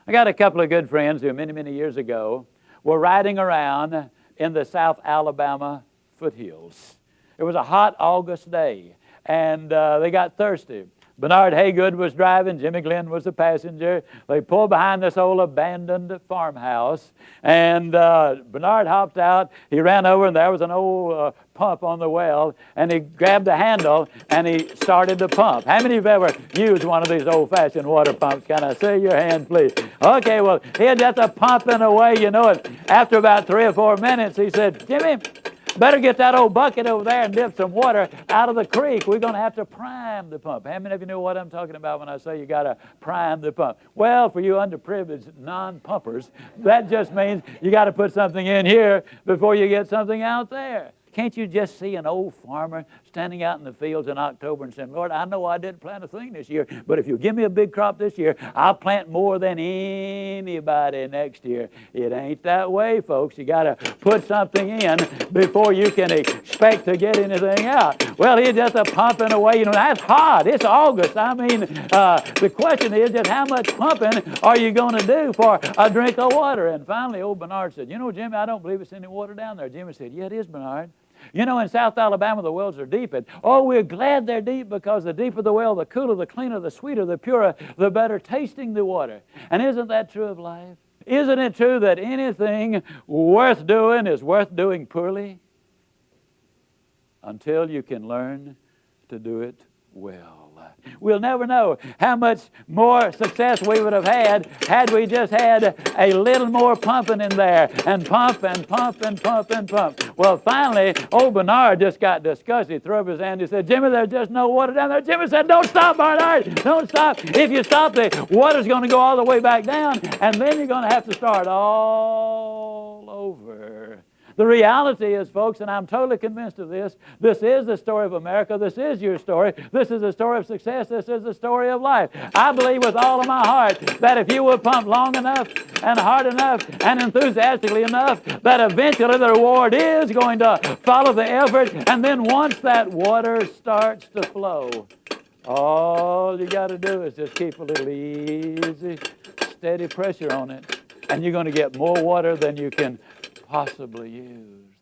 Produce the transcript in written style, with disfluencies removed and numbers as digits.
I got a couple of good friends who many, many years ago were riding around in the South Alabama foothills. It was a hot August day, and they got thirsty. Bernard Haygood was driving. Jimmy Glenn was the passenger. They pulled behind this old abandoned farmhouse, and Bernard hopped out. He ran over, and there was an old pump on the well, and he grabbed the handle, and he started the pump. How many have ever used one of these old-fashioned water pumps? Can I see your hand, please? Okay, well, he had just a pumping away, you know, and after about 3 or 4 minutes, he said, Jimmy, better get that old bucket over there and dip some water out of the creek. We're going to have to prime the pump. How many of you know what I'm talking about when I say you got to prime the pump? Well, for you underprivileged non-pumpers, that just means you got to put something in here before you get something out there. Can't you just see an old farmer standing out in the fields in October and saying, Lord, I know I didn't plant a thing this year, but if you give me a big crop this year, I'll plant more than anybody next year. It ain't that way, folks. You got to put something in before you can expect to get anything out. Well, he's just pumping away. You know, that's hot. It's August. I mean, the question is just how much pumping are you going to do for a drink of water? And finally, old Bernard said, you know, Jimmy, I don't believe it's any water down there. Jimmy said, yeah, it is, Bernard. You know, in South Alabama, the wells are deep. And, oh, we're glad they're deep because the deeper the well, the cooler, the cleaner, the sweeter, the purer, the better tasting the water. And isn't that true of life? Isn't it true that anything worth doing is worth doing poorly until you can learn to do it well? We'll never know how much more success we would have had we just had a little more pumping in there, and pump and pump and pump and pump. Well, finally, old Bernard just got disgusted. He threw up his hand. He said, Jimmy, there's just no water down there. Jimmy said, don't stop, Bernard. Don't stop. If you stop, the water's going to go all the way back down, and then you're going to have to start all over. The reality is, folks, and I'm totally convinced of this, this is the story of America. This is your story. This is the story of success. This is the story of life. I believe with all of my heart that if you will pump long enough and hard enough and enthusiastically enough, that eventually the reward is going to follow the effort. And then once that water starts to flow, all you got to do is just keep a little easy, steady pressure on it, and you're going to get more water than you can possibly use.